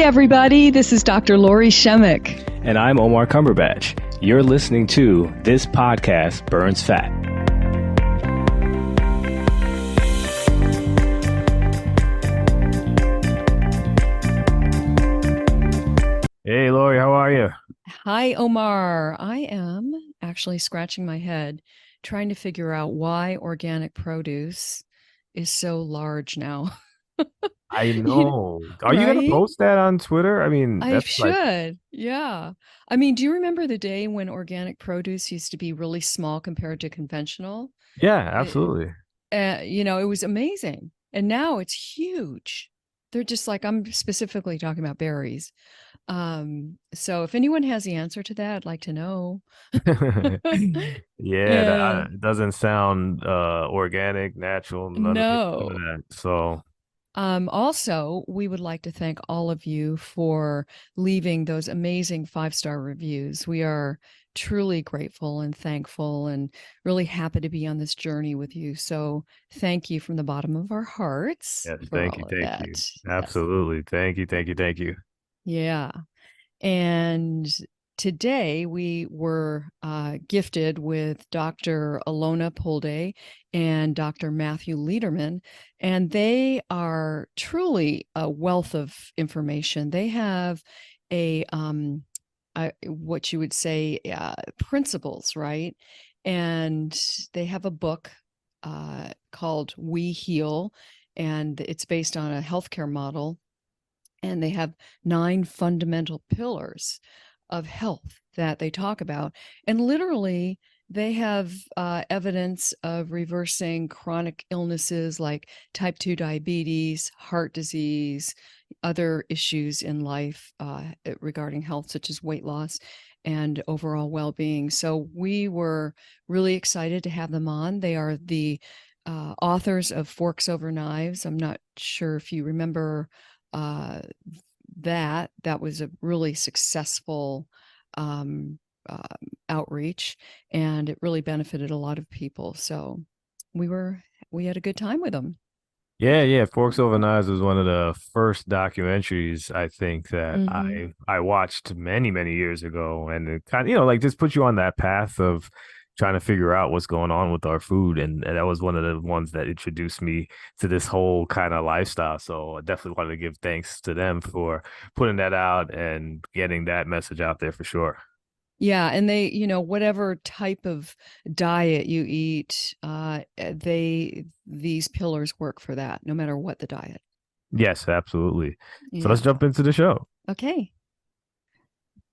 everybody. This is Dr. Lori Shemek. And I'm Omar Cumberbatch. You're listening to This Podcast Burns Fat. Hey, Lori, how are you? Hi, Omar. I am actually scratching my head, trying to figure out why organic produce is so large now. I know. Are you going to Right? post that on Twitter? I mean, I that's like, should. Yeah. I mean, do you remember the day when organic produce used to be really small compared to conventional? yeah, It, absolutely. it was amazing. And now it's huge. They're just like, I'm specifically talking about berries. So if anyone has the answer to that, I'd like to know. Yeah, Yeah. that doesn't sound organic, natural, none of No. that. So, Also, we would like to thank all of you for leaving those amazing 5-star reviews. We are truly grateful and thankful and really happy to be on this journey with you. So thank you from the bottom of our hearts yes, for thank all you, of thank you. that. Yes. Absolutely. Thank you, thank you, thank you. Yeah. And today we were gifted with Dr. Alona Pulde and Dr. Matthew Lederman, and they are truly a wealth of information. They have what you would say, principles, right? And they have a book called We Heal, and it's based on a healthcare model, and they have 9 fundamental pillars of health that they talk about. And literally, they have evidence of reversing chronic illnesses like type 2 diabetes, heart disease, other issues in life regarding health, such as weight loss and overall well-being. So we were really excited to have them on. They are the authors of Forks Over Knives. I'm not sure if you remember that was a really successful um, uh, outreach, and it really benefited a lot of people. So we had a good time with them. Yeah. Forks Over Knives was one of the first documentaries I think that Mm-hmm. I watched many, many years ago. And it kind of, like just puts you on that path of trying to figure out what's going on with our food. And that was one of the ones that introduced me to this whole kind of lifestyle. So I definitely wanted to give thanks to them for putting that out and getting that message out there for sure. Yeah, and they, whatever type of diet you eat, these pillars work for that, no matter what the diet. Yes, absolutely. So let's Yeah. jump into the show. Okay.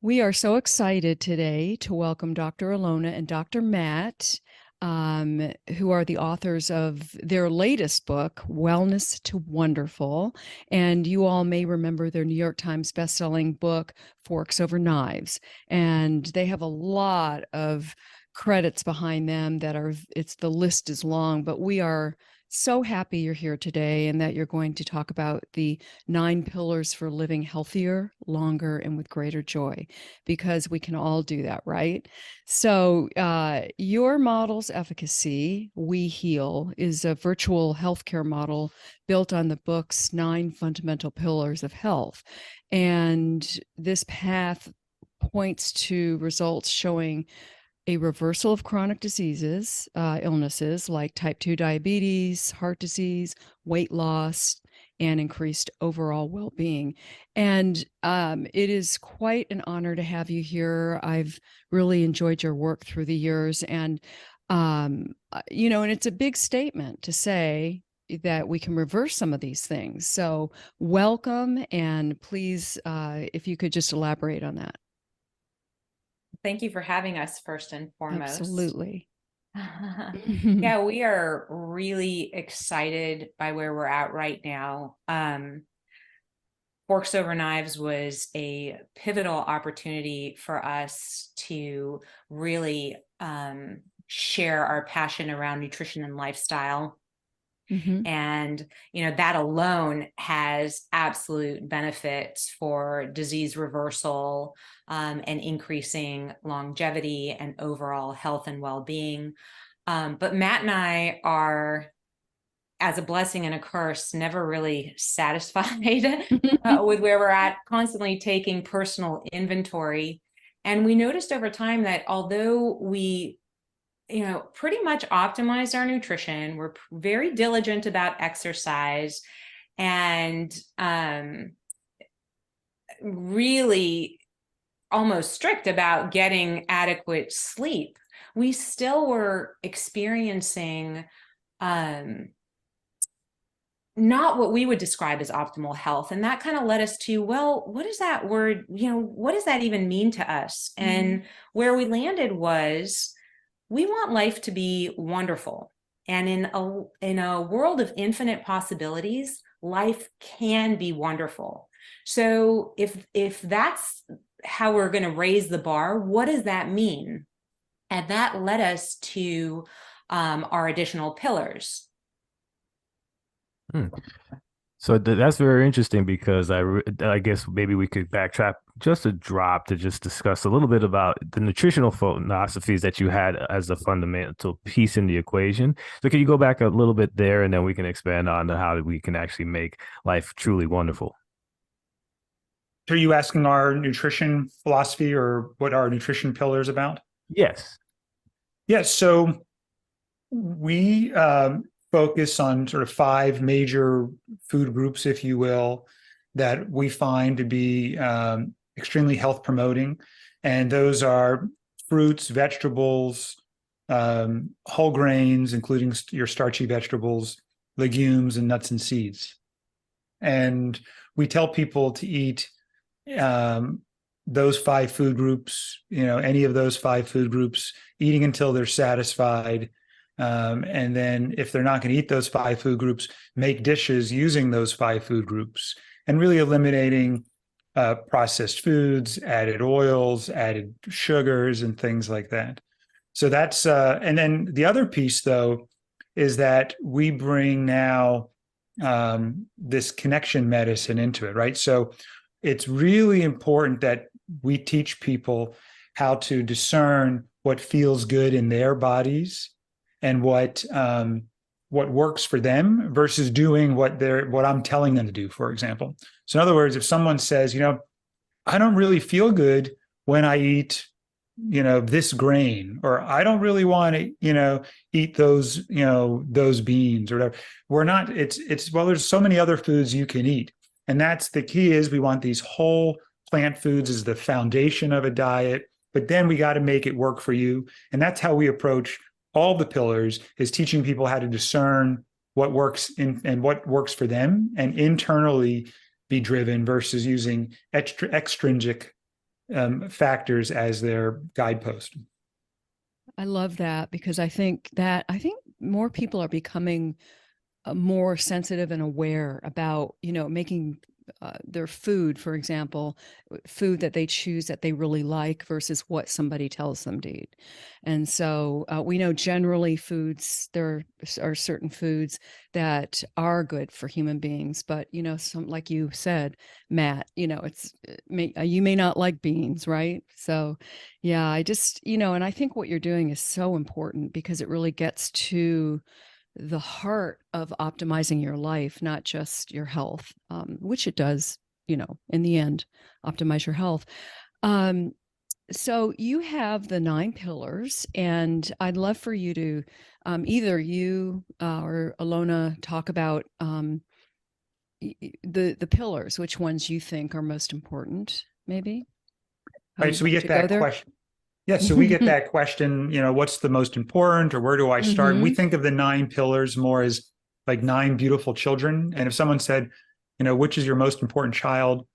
We are so excited today to welcome Dr. Alona and Dr. Matt, who are the authors of their latest book, Wellness to Wonderful. And you all may remember their New York Times bestselling book, Forks Over Knives. And they have a lot of credits behind them the list is long, but we are so happy you're here today and that you're going to talk about the 9 pillars for living healthier, longer, and with greater joy, because we can all do that, right? So your model's efficacy, We Heal, is a virtual healthcare model built on the book's 9 fundamental pillars of health. And this path points to results showing a reversal of chronic diseases, illnesses like type 2 diabetes, heart disease, weight loss, and increased overall well-being. And it is quite an honor to have you here. I've really enjoyed your work through the years. And, and it's a big statement to say that we can reverse some of these things. So welcome. And please, if you could just elaborate on that. Thank you for having us first and foremost. Absolutely. Yeah, we are really excited by where we're at right now. Forks Over Knives was a pivotal opportunity for us to really share our passion around nutrition and lifestyle. Mm-hmm. And, that alone has absolute benefits for disease reversal and increasing longevity and overall health and well-being. But Matt and I are as a blessing and a curse, never really satisfied with where we're at, constantly taking personal inventory. And we noticed over time that although we, pretty much optimized our nutrition, we're very diligent about exercise, and really almost strict about getting adequate sleep, we still were experiencing not what we would describe as optimal health. And that kind of led us to, well, what is that word? What does that even mean to us? Mm-hmm. And where we landed was, we want life to be wonderful. And in a world of infinite possibilities, life can be wonderful. So if that's how we're going to raise the bar, what does that mean? And that led us to our additional pillars. So that's very interesting, because I guess maybe we could backtrack just a drop to just discuss a little bit about the nutritional philosophies that you had as a fundamental piece in the equation. So can you go back a little bit there, and then we can expand on to how we can actually make life truly wonderful? Are you asking our nutrition philosophy, or what our nutrition pillar is about? Yes. Yes. So we focus on sort of 5 major food groups, if you will, that we find to be extremely health promoting. And those are fruits, vegetables, whole grains, including your starchy vegetables, legumes, and nuts and seeds. And we tell people to eat those 5 food groups, any of those 5 food groups, eating until they're satisfied. And then if they're not going to eat those 5 food groups, make dishes using those 5 food groups, and really eliminating processed foods, added oils, added sugars, and things like that. So that's, and then the other piece, though, is that we bring now this connection medicine into it, right? So it's really important that we teach people how to discern what feels good in their bodies and what works for them versus doing what I'm telling them to do, for example. So in other words, if someone says, I don't really feel good when I eat, this grain, or I don't really want to, eat those, those beans or whatever. We're not, well, there's so many other foods you can eat. And that's the key, is we want these whole plant foods as the foundation of a diet, but then we got to make it work for you. And that's how we approach all the pillars, is teaching people how to discern what works and what works for them, and internally be driven versus using extrinsic factors as their guidepost. I love that, because I think more people are becoming more sensitive and aware about, making their food, for example, food that they choose that they really like versus what somebody tells them to eat. And so we know generally there are certain foods that are good for human beings, but, some, like you said, Matt, you may not like beans, right? So yeah, I just, and I think what you're doing is so important, because it really gets to the heart of optimizing your life, not just your health, which it does, in the end, optimize your health. So you have the 9 pillars, and I'd love for you to either you or Alona talk about the pillars, which ones you think are most important, maybe. Right. So we get that question. Yeah, so we get that question, what's the most important, or where do I start? And we think of the 9 pillars more as like 9 beautiful children. And if someone said, which is your most important child,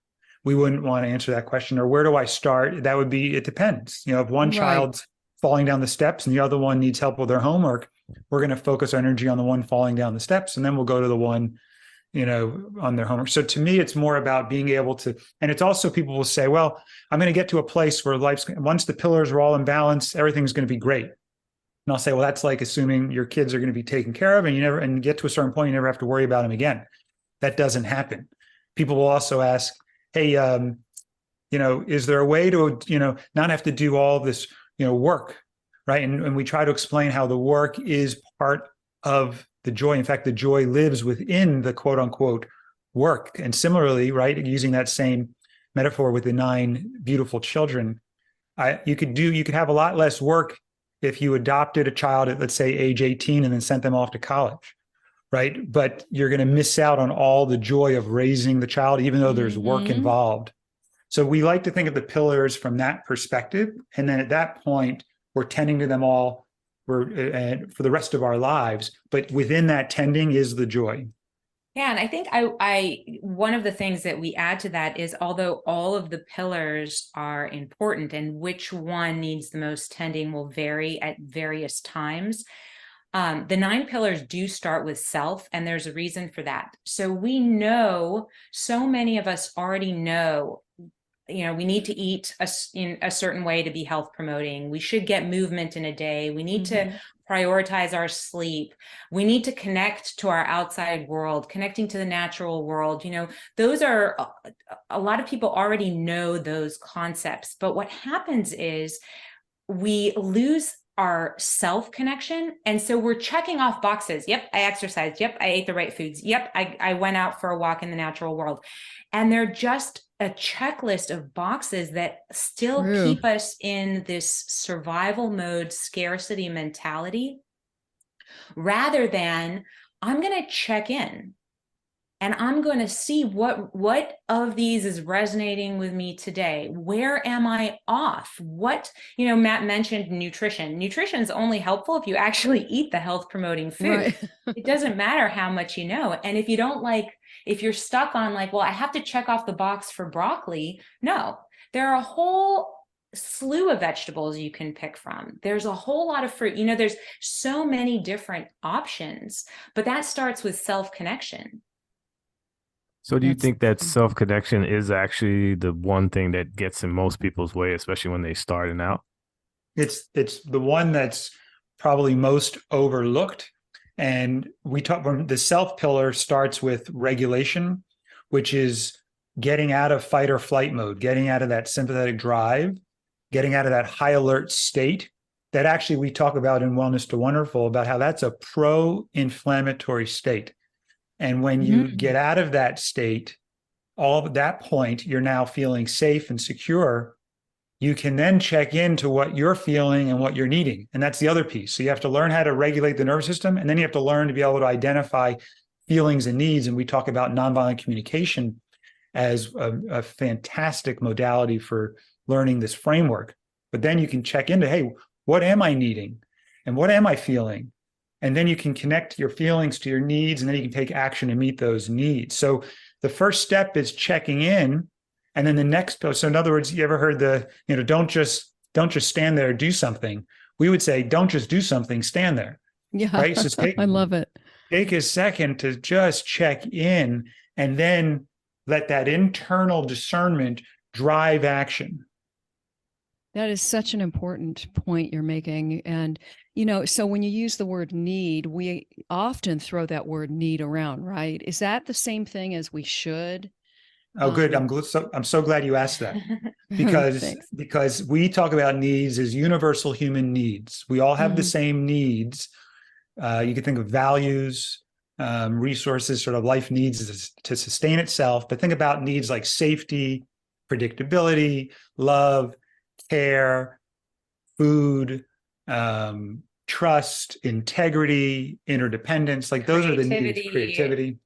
we wouldn't want to answer that question. Or where do I start? That would be, it depends. If one child's falling down the steps and the other one needs help with their homework, we're going to focus our energy on the one falling down the steps, and then we'll go to the one, on their homework. So to me, it's more about being able to, and it's also, people will say, well, I'm going to get to a place where once the pillars are all in balance, everything's going to be great. And I'll say, well, that's like assuming your kids are going to be taken care of, and get to a certain point, you never have to worry about them again. That doesn't happen. People will also ask, hey, is there a way to, not have to do all this, work, right? And we try to explain how the work is part of the joy. In fact, the joy lives within the quote unquote work. And similarly, right, using that same metaphor with the 9 beautiful children, you could have a lot less work if you adopted a child at, let's say, age 18 and then sent them off to college, right? But you're going to miss out on all the joy of raising the child, even though there's work involved. So we like to think of the pillars from that perspective. And then at that point, we're tending to them all for the rest of our lives. But within that tending is the joy. Yeah, and I think one of the things that we add to that is, although all of the pillars are important and which one needs the most tending will vary at various times, the 9 pillars do start with self, and there's a reason for that. So we know, so many of us already know, we need to eat in a certain way to be health promoting. We should get movement in a day. We need to prioritize our sleep. We need to connect to our outside world, connecting to the natural world. Those are, a lot of people already know those concepts. But what happens is we lose our self connection. And so we're checking off boxes. Yep, I exercised. Yep, I ate the right foods. Yep, I went out for a walk in the natural world. And they're just a checklist of boxes that still keep us in this survival mode, scarcity mentality, rather than I'm going to check in and I'm going to see what of these is resonating with me today. Where am I off? Matt mentioned nutrition. Nutrition is only helpful if you actually eat the health promoting food. Right. It doesn't matter how much you know. And if you don't if you're stuck on well, I have to check off the box for broccoli. No, there are a whole slew of vegetables you can pick from. There's a whole lot of fruit. There's so many different options, but that starts with self-connection. So do you think that self-connection is actually the one thing that gets in most people's way, especially when they're starting out? It's the one that's probably most overlooked. And we talk, the self pillar starts with regulation, which is getting out of fight or flight mode, getting out of that sympathetic drive, getting out of that high alert state that actually we talk about in Wellness to Wonderful, about how that's a pro-inflammatory state. And when you get out of that state, all at that point, you're now feeling safe and secure. You can then check into what you're feeling and what you're needing. And that's the other piece. So you have to learn how to regulate the nervous system, and then you have to learn to be able to identify feelings and needs. And we talk about nonviolent communication as a fantastic modality for learning this framework. But then you can check into, hey, what am I needing? And what am I feeling? And then you can connect your feelings to your needs, and then you can take action to meet those needs. So the first step is checking in. And then the next, so in other words, you ever heard don't just stand there, do something. We would say, don't just do something, stand there. Yeah, right. So I love it. Take a second to just check in, and then let that internal discernment drive action. That is such an important point you're making. And, so when you use the word need, we often throw that word need around, right? Is that the same thing as we should? Oh, good. I'm so glad you asked that, because we talk about needs as universal human needs. We all have the same needs. You can think of values, resources, sort of life needs to sustain itself. But think about needs like safety, predictability, love, care, food, trust, integrity, interdependence. Like those are the needs. Creativity,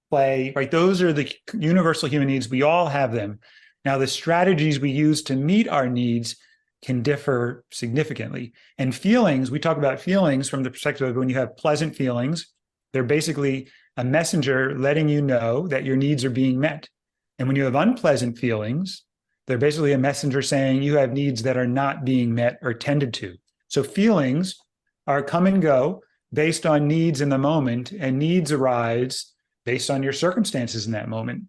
play, right? Those are the universal human needs. We all have them. Now, the strategies we use to meet our needs can differ significantly. And feelings, we talk about feelings from the perspective of when you have pleasant feelings, they're basically a messenger letting you know that your needs are being met. And when you have unpleasant feelings, they're basically a messenger saying you have needs that are not being met or tended to. So feelings are come and go based on needs in the moment, and needs arise based on your circumstances in that moment.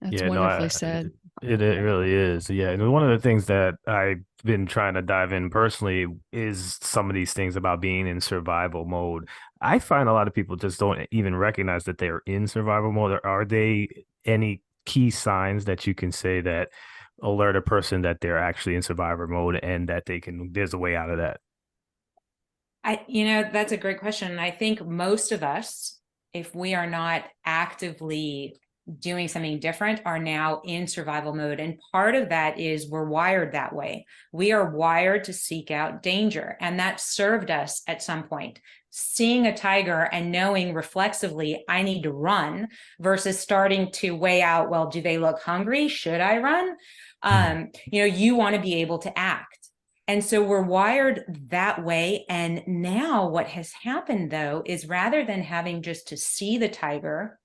That's wonderfully said. It really is. Yeah. And one of the things that I've been trying to dive in personally is some of these things about being in survival mode. I find a lot of people just don't even recognize that they're in survival mode. Are they any key signs that you can say that alert a person that they're actually in survivor mode and that there's a way out of that? That's a great question. And I think most of us, if we are not actively doing something different, are now in survival mode. And part of that is we're wired that way. We are wired to seek out danger. And that served us at some point. Seeing a tiger and knowing reflexively, I need to run, versus starting to weigh out, well, do they look hungry? Should I run? You want to be able to act. And so we're wired that way. And now what has happened, though, is rather than having just to see the tiger,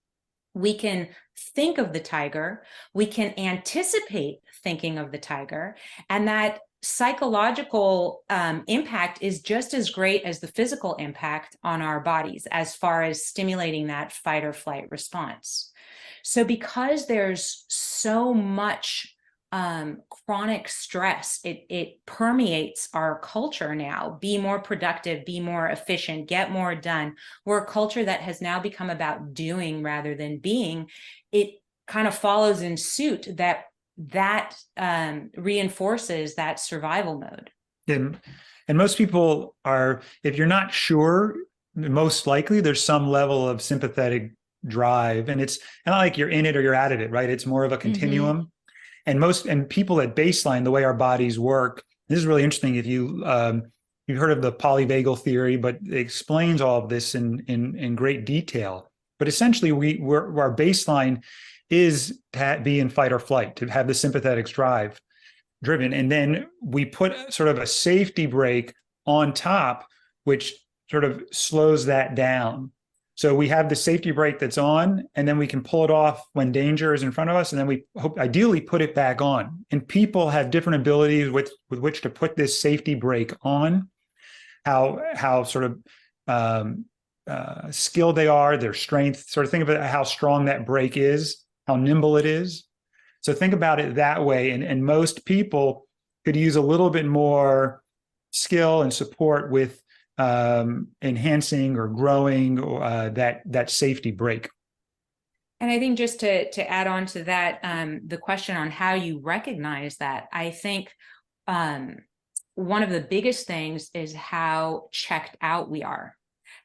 we can think of the tiger, we can anticipate thinking of the tiger, and that psychological impact is just as great as the physical impact on our bodies as far as stimulating that fight or flight response. So because there's so much chronic stress, it permeates our culture now. Be more productive, be more efficient, get more done. We're a culture that has now become about doing rather than being. It kind of follows in suit that reinforces that survival mode. And most people are, if you're not sure, most likely there's some level of sympathetic drive, and it's not like you're in it or you're out of it, right? It's more of a continuum. Mm-hmm. And people at baseline, the way our bodies work, this is really interesting. If you've heard of the polyvagal theory, but it explains all of this in great detail. But essentially, our baseline is to be in fight or flight, to have the sympathetic drive driven, and then we put sort of a safety brake on top, which sort of slows that down. So we have the safety brake that's on, and then we can pull it off when danger is in front of us, and then we ideally put it back on. And people have different abilities with which to put this safety brake on, how sort of skilled they are, their strength, sort of think about how strong that brake is, how nimble it is. So think about it that way. And most people could use a little bit more skill and support with enhancing or growing that safety brake. And I think just to add on to that, the question on how you recognize that, I think one of the biggest things is how checked out we are.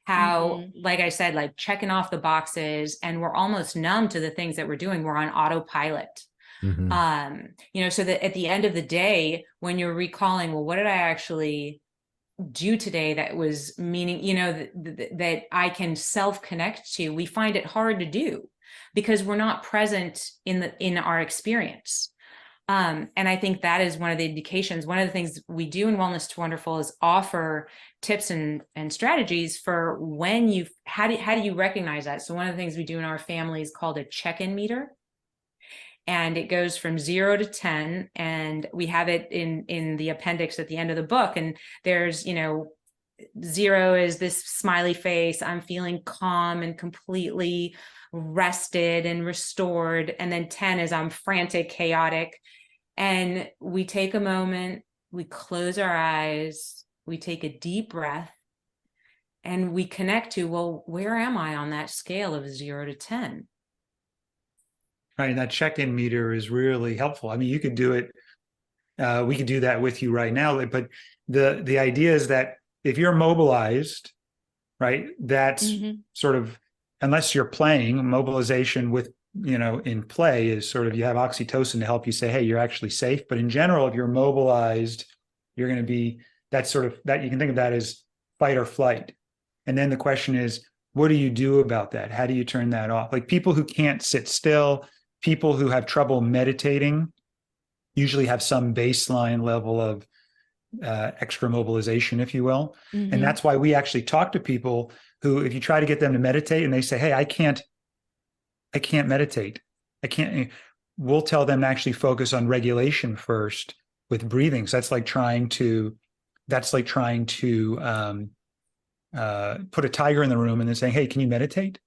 How, like I said, like checking off the boxes, and we're almost numb to the things that we're doing. We're on autopilot. Mm-hmm. So that at the end of the day, when you're recalling, well, what did I actually do today that was meaning, that I can self-connect to, we find it hard to do because we're not present in our experience. And I think that is one of the indications. One of the things we do in Wellness to Wonderful is offer tips and strategies for when how do you recognize that? So one of the things we do in our family is called a check-in meter. And it goes from 0 to 10, and we have it in the appendix at the end of the book. And there's, 0 is this smiley face. I'm feeling calm and completely rested and restored. And then 10 is I'm frantic, chaotic. And we take a moment, we close our eyes, we take a deep breath, and we connect to, well, where am I on that scale of 0 to 10? Right, and that check-in meter is really helpful. I mean, you could do it. We could do that with you right now. But the idea is that if you're mobilized, right, that's sort of, unless you're playing, mobilization with, in play is sort of, you have oxytocin to help you say, hey, you're actually safe. But in general, if you're mobilized, you're going to be, that's sort of, that you can think of that as fight or flight. And then the question is, what do you do about that? How do you turn that off? Like people who can't sit still, people who have trouble meditating usually have some baseline level of extra mobilization, if you will. And that's why we actually talk to people who, if you try to get them to meditate and they say, hey, I can't meditate. We'll tell them to actually focus on regulation first with breathing. So that's like trying to put a tiger in the room and then saying, hey, can you meditate?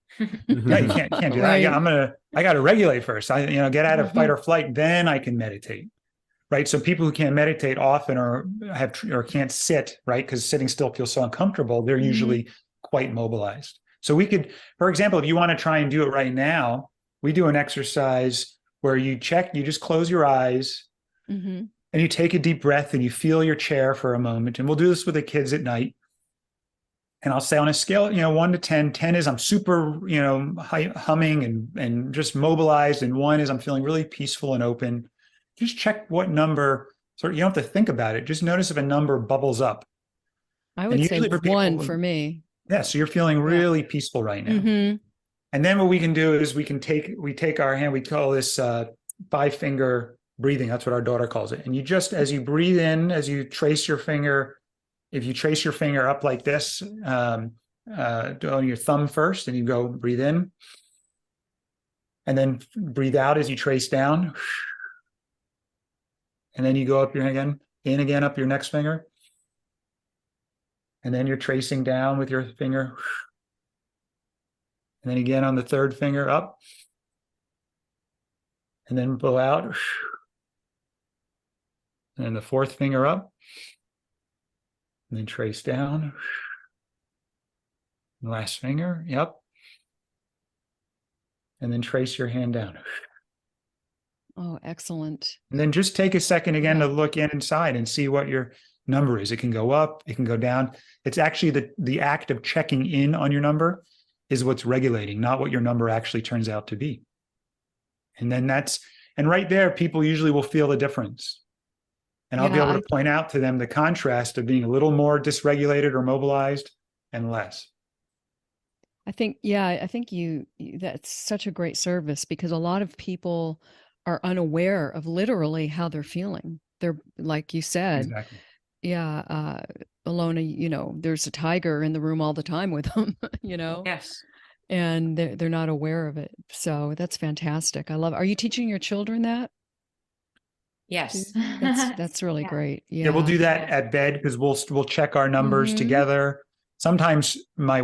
No, you can't do that. Right. I got to regulate first. Get out of fight or flight, then I can meditate. Right. So people who can't meditate often or can't sit, right, because sitting still feels so uncomfortable, they're usually quite mobilized. So we could, for example, if you want to try and do it right now, we do an exercise where you just close your eyes and you take a deep breath and you feel your chair for a moment. And we'll do this with the kids at night. And I'll say on a scale, 1 to 10, 10 is I'm super, humming and just mobilized. And 1 is I'm feeling really peaceful and open. Just check what number, you don't have to think about it. Just notice if a number bubbles up. I would say for people, 1 for me. Yeah. So you're feeling really peaceful right now. Mm-hmm. And then what we can do is we take our hand, we call this 5-finger breathing. That's what our daughter calls it. And you just, as you breathe in, as you trace your finger, if you trace your finger up like this, on your thumb first, and you go breathe in, and then breathe out as you trace down. And then you go up in again, up your next finger. And then you're tracing down with your finger. And then again on the 3rd finger up. And then blow out. And then the 4th finger up. And then trace down. And last finger, yep. And then trace your hand down. Oh, excellent. And then just take a second again to look inside and see what your number is. It can go up, it can go down. It's actually the act of checking in on your number is what's regulating, not what your number actually turns out to be. And then and right there, people usually will feel the difference. And I'll be able to point out to them the contrast of being a little more dysregulated or mobilized and less. I think that's such a great service, because a lot of people are unaware of literally how they're feeling. They're, like you said, Exactly. Alona, there's a tiger in the room all the time with them, Yes. and they're not aware of it. So that's fantastic. I love it. Are you teaching your children that? Yes. That's really great. Yeah, we'll do that at bed, because we'll check our numbers together. Sometimes my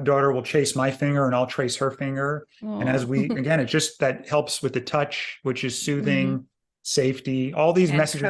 daughter will chase my finger and I'll trace her finger. And as again, it's just that helps with the touch, which is soothing, safety, all these messages.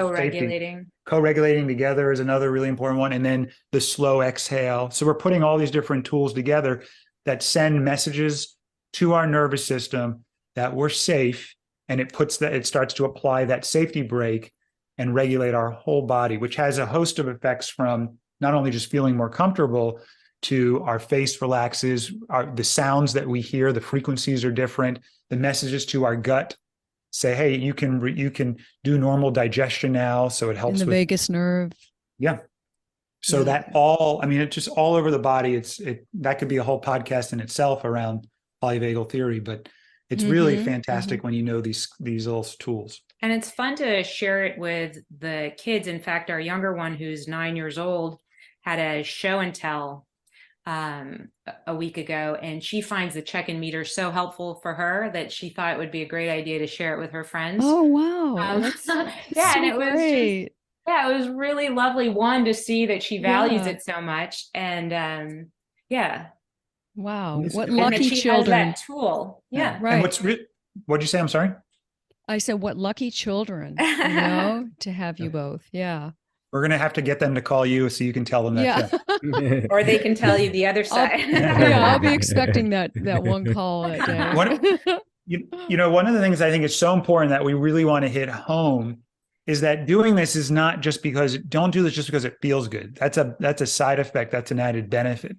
Co-regulating together is another really important one. And then the slow exhale. So we're putting all these different tools together that send messages to our nervous system that we're safe. And it starts to apply that safety brake and regulate our whole body, which has a host of effects, from not only just feeling more comfortable to our face relaxes, the sounds that we hear, the frequencies are different, the messages to our gut say, hey, you can do normal digestion now. So it helps in the vagus nerve. Yeah. So it's just all over the body. That could be a whole podcast in itself around polyvagal theory, but it's really fantastic when you know these little tools. And it's fun to share it with the kids. In fact, our younger one, who's 9 years old, had a show and tell a week ago, and she finds the check-in meter so helpful for her that she thought it would be a great idea to share it with her friends. Oh, wow. That's so and it was great. it was really lovely, one, to see that she values it so much. And wow, what and lucky that she children. has that tool. Yeah. Right. And what'd you say? I'm sorry. I said, what lucky children, to have you both. Yeah. We're going to have to get them to call you so you can tell them that. Yeah. Or they can tell you the other side. I'll be expecting that one call that day. One of the things I think is so important that we really want to hit home is that doing this is not just don't do this just because it feels good. That's a side effect. That's an added benefit.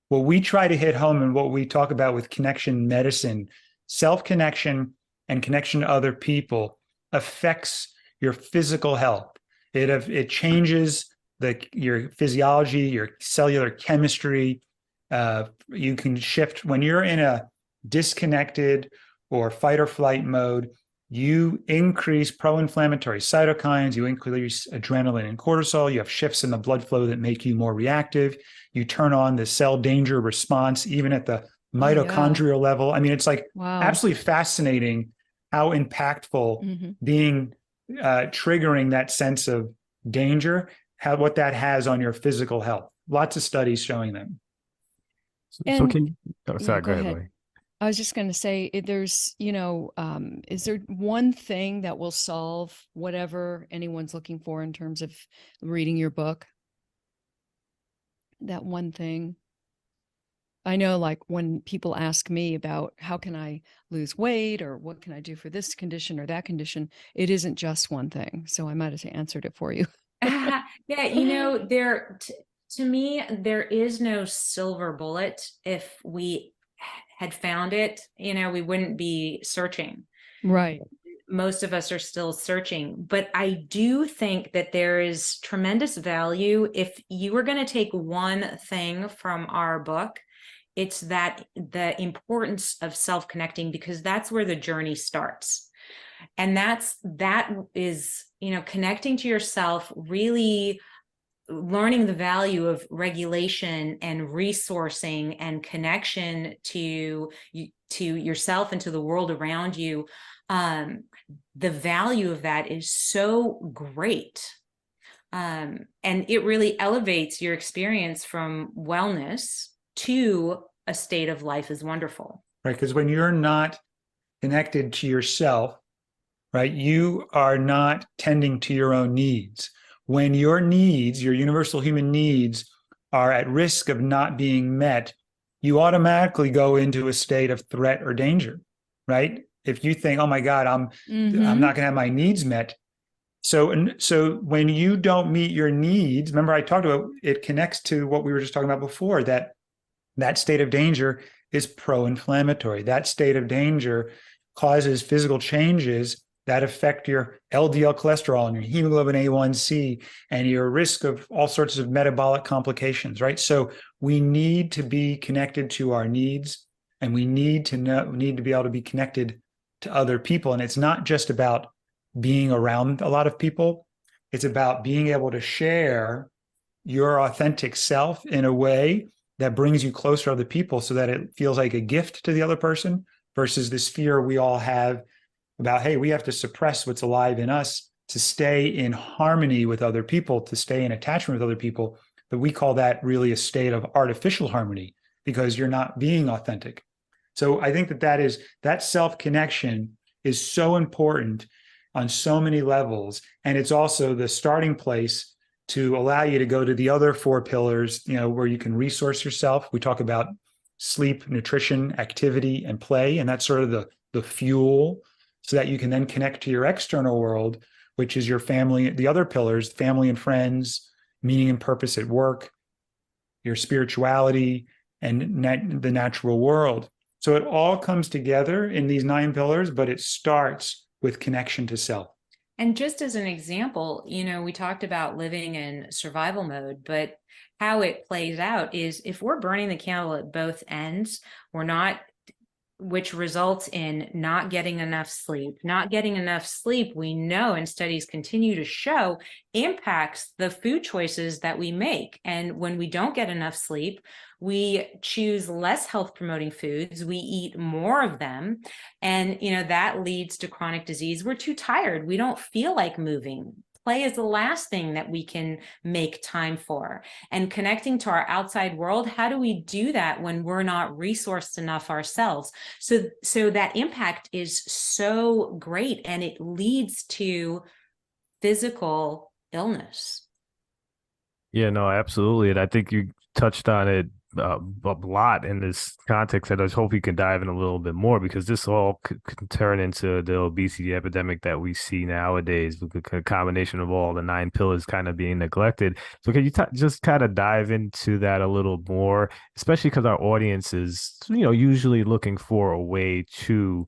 What we try to hit home, and what we talk about with connection medicine, self-connection and connection to other people, affects your physical health. It changes your physiology, your cellular chemistry. You can shift when you're in a disconnected or fight or flight mode. You increase pro-inflammatory cytokines, you increase adrenaline and cortisol, you have shifts in the blood flow that make you more reactive. You turn on the cell danger response, even at the mitochondrial level. I mean, it's absolutely fascinating how impactful being triggering that sense of danger, what that has on your physical health. Lots of studies showing them. So can you, sorry, go ahead. I was just going to say, there's, is there one thing that will solve whatever anyone's looking for in terms of reading your book? That one thing. I know, like, when people ask me about how can I lose weight or what can I do for this condition or that condition, it isn't just one thing. So I might have answered it for you. To me, there is no silver bullet. If we had found it, we wouldn't be searching. Right. Most of us are still searching, but I do think that there is tremendous value. If you were going to take one thing from our book, it's that the importance of self-connecting, because that's where the journey starts. And that is, connecting to yourself, really learning the value of regulation and resourcing and connection to yourself and to the world around you. The value of that is so great. And it really elevates your experience from wellness to a state of life is wonderful. Right. Because when you're not connected to yourself, right, you are not tending to your own needs. When your needs, your universal human needs, are at risk of not being met, you automatically go into a state of threat or danger, right? If you think, oh my God, I'm not going to have my needs met. So when you don't meet your needs, remember I talked about, it connects to what we were just talking about before, that state of danger is pro-inflammatory. That state of danger causes physical changes that affect your LDL cholesterol and your hemoglobin A1C and your risk of all sorts of metabolic complications, right? So we need to be connected to our needs, and we need to be able to be connected to other people. And it's not just about being around a lot of people. It's about being able to share your authentic self in a way that brings you closer to other people, so that it feels like a gift to the other person, versus this fear we all have about, hey, we have to suppress what's alive in us to stay in harmony with other people, to stay in attachment with other people. But we call that really a state of artificial harmony, because you're not being authentic. So I think that self-connection is so important on so many levels. And it's also the starting place to allow you to go to the other 4 pillars, where you can resource yourself. We talk about sleep, nutrition, activity, and play. And that's sort of the fuel, so that you can then connect to your external world, which is your family, the other pillars, family and friends, meaning and purpose at work, your spirituality, and the natural world. So it all comes together in these 9 pillars, but it starts with connection to self. And just as an example, we talked about living in survival mode, but how it plays out is, if we're burning the candle at both ends, which results in not getting enough sleep. Not getting enough sleep, we know, and studies continue to show, impacts the food choices that we make. And when we don't get enough sleep, we choose less health promoting foods, we eat more of them, and that leads to chronic disease. We're too tired, we don't feel like moving. Play is the last thing that we can make time for. And connecting to our outside world, how do we do that when we're not resourced enough ourselves? So that impact is so great, and it leads to physical illness. Yeah, no, absolutely. And I think you touched on it a lot in this context, and I just hope you can dive in a little bit more, because this all could turn into the obesity epidemic that we see nowadays, with the combination of all the 9 pillars kind of being neglected. So can you just kind of dive into that a little more, especially because our audience is, usually looking for a way to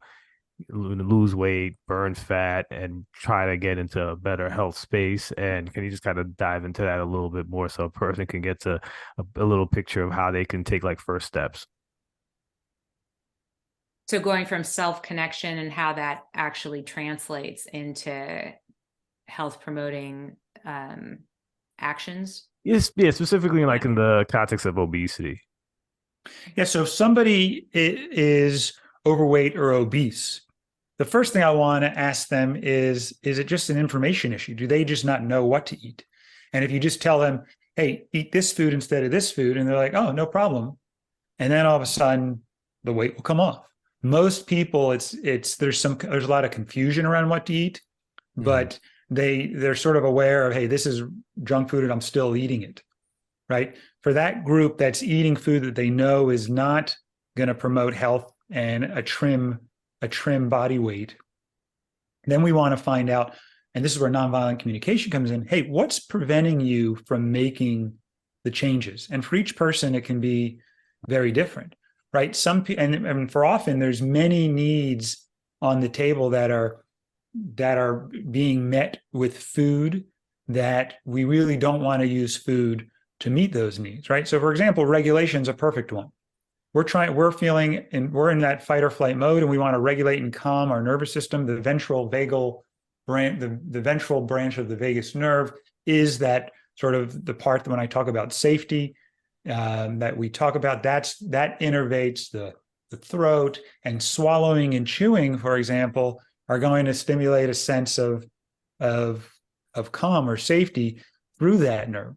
lose weight, burn fat, and try to get into a better health space? And can you just kind of dive into that a little bit more, so a person can get to a little picture of how they can take first steps? So going from self-connection and how that actually translates into health promoting actions. Yes, yeah, specifically in the context of obesity. Yeah, so if somebody is overweight or obese, the first thing I want to ask them is it just an information issue? Do they just not know what to eat? And if you just tell them, hey, eat this food instead of this food, and they're like, oh, no problem. And then all of a sudden the weight will come off. Most people, there's a lot of confusion around what to eat, but they're sort of aware of, hey, this is junk food and I'm still eating it, right? For that group that's eating food that they know is not going to promote health and a trim body weight, then we want to find out, and this is where nonviolent communication comes in. Hey, what's preventing you from making the changes. And for each person, it can be very different, right? Some people, and for often, there's many needs on the table that are being met with food that we really don't want to use food to meet those needs, right? So, for example, regulation is a perfect one. We're in that fight or flight mode, and we want to regulate and calm our nervous system. The ventral vagal branch, the ventral branch of the vagus nerve, is that sort of the part that when I talk about safety, that we talk about, that innervates the throat, and swallowing and chewing, for example, are going to stimulate a sense of calm or safety through that nerve,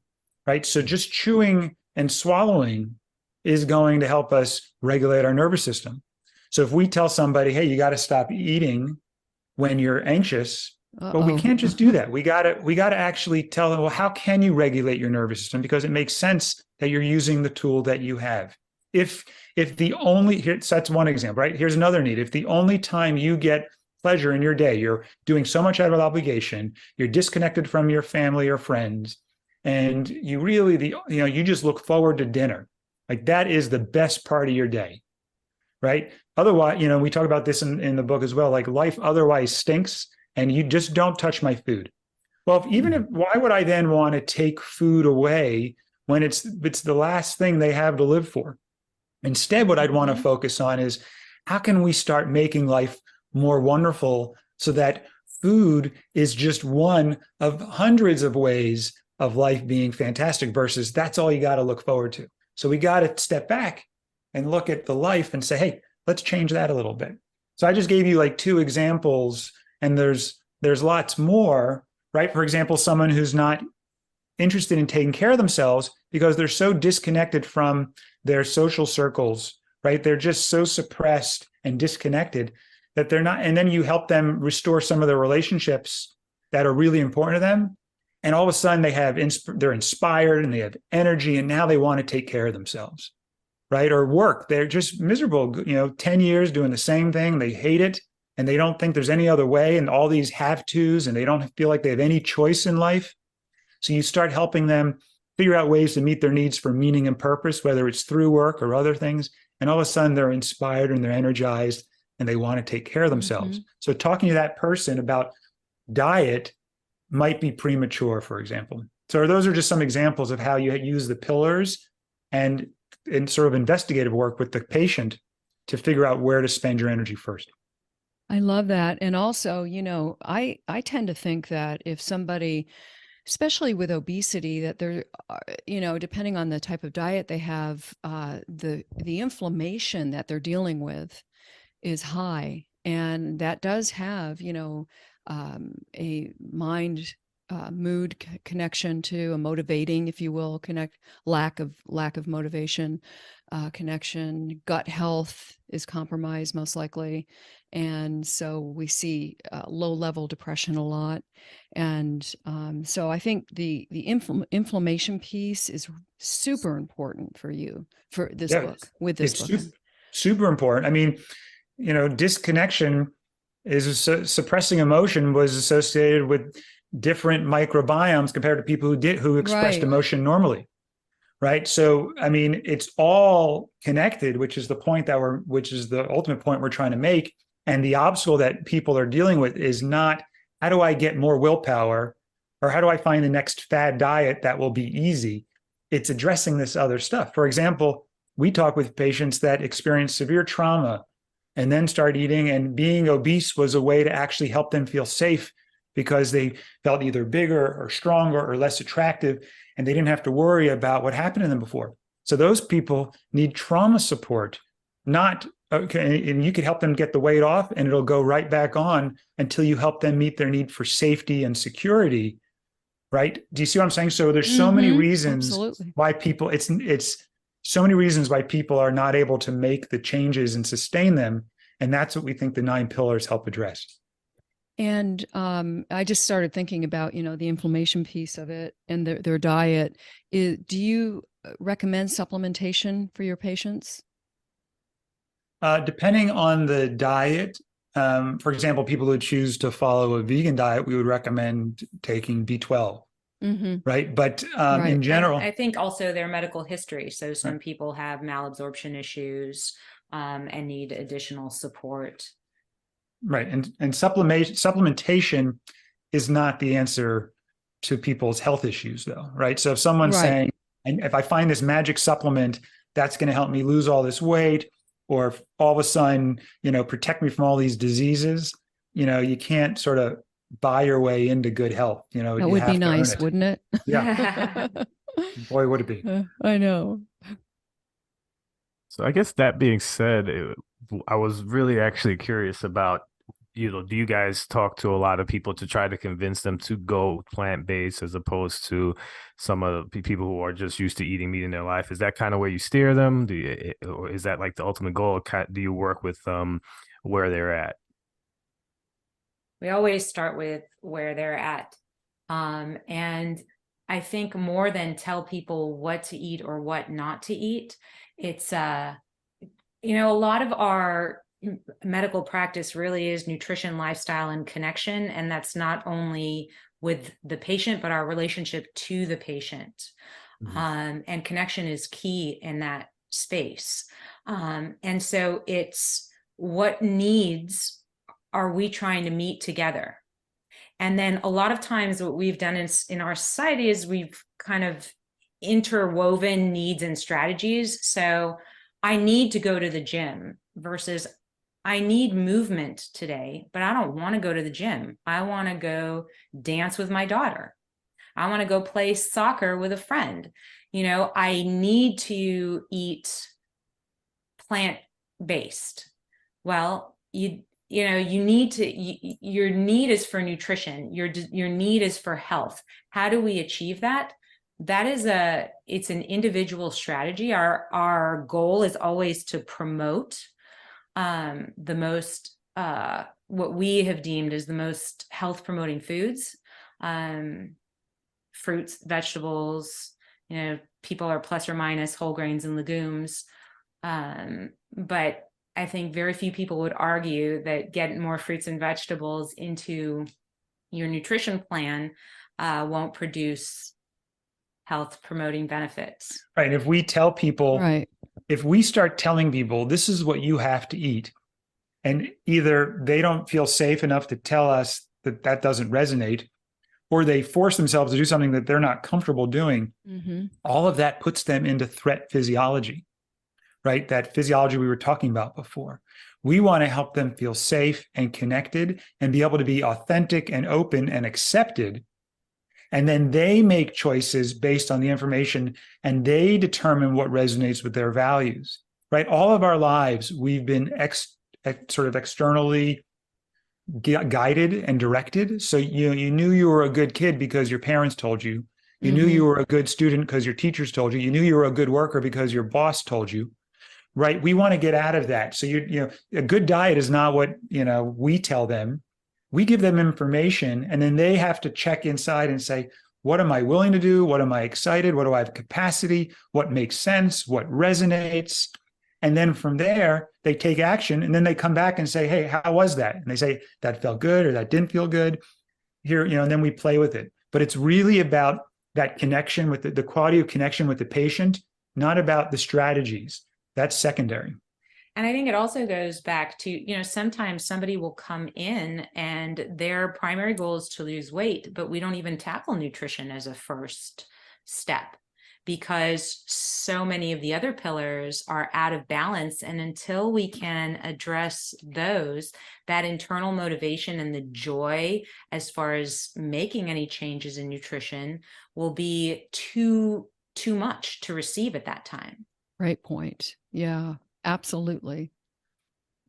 right? So just chewing and swallowing is going to help us regulate our nervous system. So if we tell somebody, hey, you got to stop eating when you're anxious, well, we can't just do that. We got to actually tell them, well, how can you regulate your nervous system? Because it makes sense that you're using the tool that you have. If the only, that's one example, right? Here's another need. If the only time you get pleasure in your day, you're doing so much out of obligation, you're disconnected from your family or friends, and you really, you just look forward to dinner. Like, that is the best part of your day, right? Otherwise, we talk about this in the book as well, like life otherwise stinks and you just don't touch my food. Well, why would I then want to take food away when it's the last thing they have to live for? Instead, what I'd want to focus on is, how can we start making life more wonderful so that food is just one of hundreds of ways of life being fantastic, versus that's all you got to look forward to. So we got to step back and look at the life and say, hey, let's change that a little bit. So I just gave you like 2 examples, and there's lots more, right? For example, someone who's not interested in taking care of themselves because they're so disconnected from their social circles, right? They're just so suppressed and disconnected that they're not, and then you help them restore some of the relationships that are really important to them. And all of a sudden they're inspired and they have energy, and now they want to take care of themselves, right? Or work. They're just miserable, 10 years doing the same thing. They hate it and they don't think there's any other way, and all these have-tos, and they don't feel like they have any choice in life. So you start helping them figure out ways to meet their needs for meaning and purpose, whether it's through work or other things. And all of a sudden they're inspired and they're energized and they want to take care of themselves. So talking to that person about diet might be premature, for example. So those are just some examples of how you use the pillars and in sort of investigative work with the patient to figure out where to spend your energy first. I love that. And also, I tend to think that if somebody, especially with obesity, that they're, depending on the type of diet they have, the inflammation that they're dealing with is high. And that does have, a mind mood connection to a motivating, if you will, lack of motivation connection. Gut health is compromised most likely. And so we see low level depression a lot. And so I think the inflammation piece is super important for you for this book, with this book. Super important. I mean, disconnection is suppressing emotion was associated with different microbiomes compared to people who expressed emotion normally. Right. So, I mean, it's all connected, which is the ultimate point we're trying to make. And the obstacle that people are dealing with is not, how do I get more willpower, or how do I find the next fad diet that will be easy? It's addressing this other stuff. For example, we talk with patients that experience severe trauma and then start eating, and being obese was a way to actually help them feel safe because they felt either bigger or stronger or less attractive, and they didn't have to worry about what happened to them before. So those people need trauma support, and you could help them get the weight off and it'll go right back on until you help them meet their need for safety and security, right? Do you see what I'm saying? So there's so many reasons why people, it's so many reasons why people are not able to make the changes and sustain them. And that's what we think the 9 pillars help address. And I just started thinking about, the inflammation piece of it and their diet. Do you recommend supplementation for your patients? Depending on the diet, for example, people who choose to follow a vegan diet, we would recommend taking B12 right? But Right. in general, I think also their medical history. So some people have malabsorption issues and need additional support. right. And supplementation is not the answer to people's health issues, though, right? So if someone's Right. saying, and if I find this magic supplement that's going to help me lose all this weight, or if all of a sudden, protect me from all these diseases, you can't sort of buy your way into good health. That you would be have to earn nice, it. wouldn't it? Yeah. Boy, would it be. I know. So I guess that being said, I was really actually curious about, do you guys talk to a lot of people to try to convince them to go plant-based as opposed to some of the people who are just used to eating meat in their life? Is that kind of where you steer them? Or is that like the ultimate goal? Do you work with where they're at? We always start with where they're at. And I think more than tell people what to eat or what not to eat, it's, a lot of our medical practice really is nutrition, lifestyle, and connection. And that's not only with the patient, but our relationship to the patient. And connection is key in that space. And so it's what needs are we trying to meet together? And then a lot of times what we've done in our society is we've kind of interwoven needs and strategies. So I need to go to the gym versus I need movement today, but I don't want to go to the gym. I want to go dance with my daughter. I want to go play soccer with a friend. I need to eat plant-based. Your need is for nutrition. Your need is for health. How do we achieve that? It's an individual strategy. Our goal is always to promote the most, what we have deemed as the most health promoting foods, fruits, vegetables, people are plus or minus whole grains and legumes. But I think very few people would argue that getting more fruits and vegetables into your nutrition plan won't produce health promoting benefits. Right. If we tell people, Right. if we start telling people this is what you have to eat, and either they don't feel safe enough to tell us that doesn't resonate, or they force themselves to do something that they're not comfortable doing, all of that puts them into threat physiology, right? That physiology we were talking about before. We want to help them feel safe and connected and be able to be authentic and open and accepted. And then they make choices based on the information and they determine what resonates with their values, right? All of our lives, we've been sort of externally guided and directed. So you knew you were a good kid because your parents told you. You knew you were a good student because your teachers told you. You knew you were a good worker because your boss told you, right? We want to get out of that. So a good diet is not what we tell them. We give them information, and then they have to check inside and say, what am I willing to do? What am I excited? What do I have capacity? What makes sense? What resonates? And then from there, they take action, and then they come back and say, hey, how was that? And they say, that felt good, or that didn't feel good. Here, and then we play with it. But it's really about that connection with the quality of connection with the patient, not about the strategies. That's secondary. And I think it also goes back to, sometimes somebody will come in and their primary goal is to lose weight, but we don't even tackle nutrition as a first step because so many of the other pillars are out of balance. And until we can address those, that internal motivation and the joy as far as making any changes in nutrition will be too much to receive at that time. Great point. Yeah. Absolutely.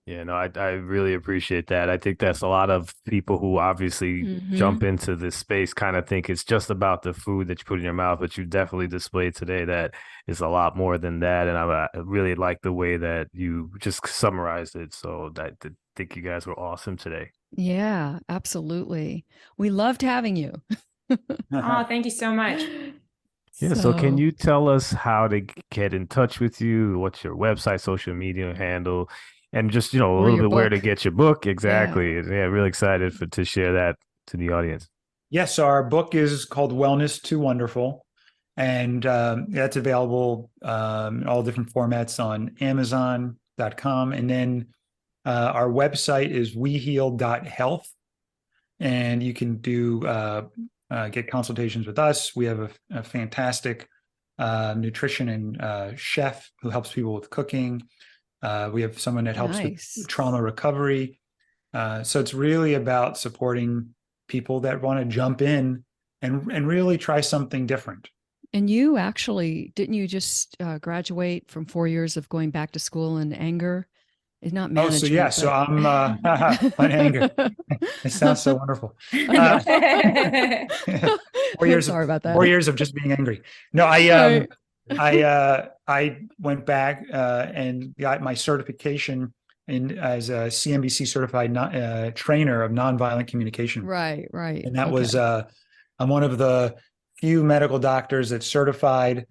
Yeah, no, I really appreciate that. I think that's a lot of people who obviously jump into this space kind of think it's just about the food that you put in your mouth, but you definitely displayed today that it's a lot more than that. And I really like the way that you just summarized it. So I think you guys were awesome today. Yeah, absolutely. We loved having you. Oh, thank you so much. Yeah, so can you tell us how to get in touch with you? What's your website, social media handle, and just, a little bit where to get your book? Exactly. Yeah, really excited to share that to the audience. Yes, so our book is called Wellness to Wonderful, and that's available in all different formats on Amazon.com. And then our website is weheal.health, and you can get consultations with us. We have a fantastic nutrition and chef who helps people with cooking. We have someone that helps with trauma recovery. So it's really about supporting people that want to jump in and really try something different. And you actually, didn't you just graduate from 4 years of going back to school in anger? It's not management. So I'm on anger. It sounds so wonderful. 4 years. Sorry about that. 4 years of just being angry. No, I went back and got my certification as a CNBC certified trainer of nonviolent communication. Right. And that was I'm one of the few medical doctors that's certified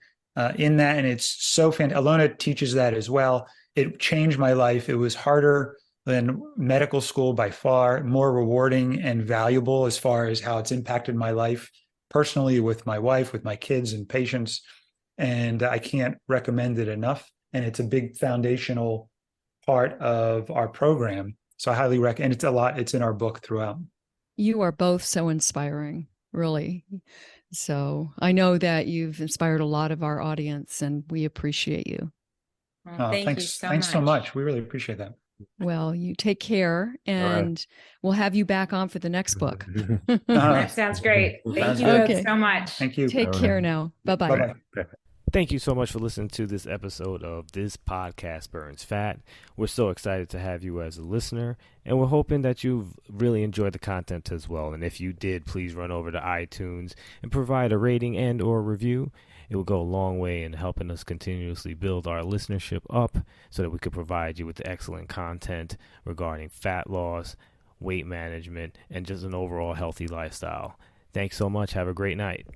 in that, and it's so fantastic. Alona teaches that as well. It changed my life. It was harder than medical school by far, more rewarding and valuable as far as how it's impacted my life personally, with my wife, with my kids and patients. And I can't recommend it enough. And it's a big foundational part of our program. So I highly recommend. And it's in our book throughout. You are both so inspiring, really. So I know that you've inspired a lot of our audience, and we appreciate you. Well, thanks so much. We really appreciate that. Well, you take care, and we'll have you back on for the next book. That sounds great. Thank you both so much. Thank you. Take care now. Bye-bye. Bye-bye. Thank you so much for listening to this episode of This Podcast Burns Fat. We're so excited to have you as a listener, and we're hoping that you've really enjoyed the content as well. And if you did, please run over to iTunes and provide a rating and or review. It will go a long way in helping us continuously build our listenership up so that we could provide you with excellent content regarding fat loss, weight management, and just an overall healthy lifestyle. Thanks so much. Have a great night.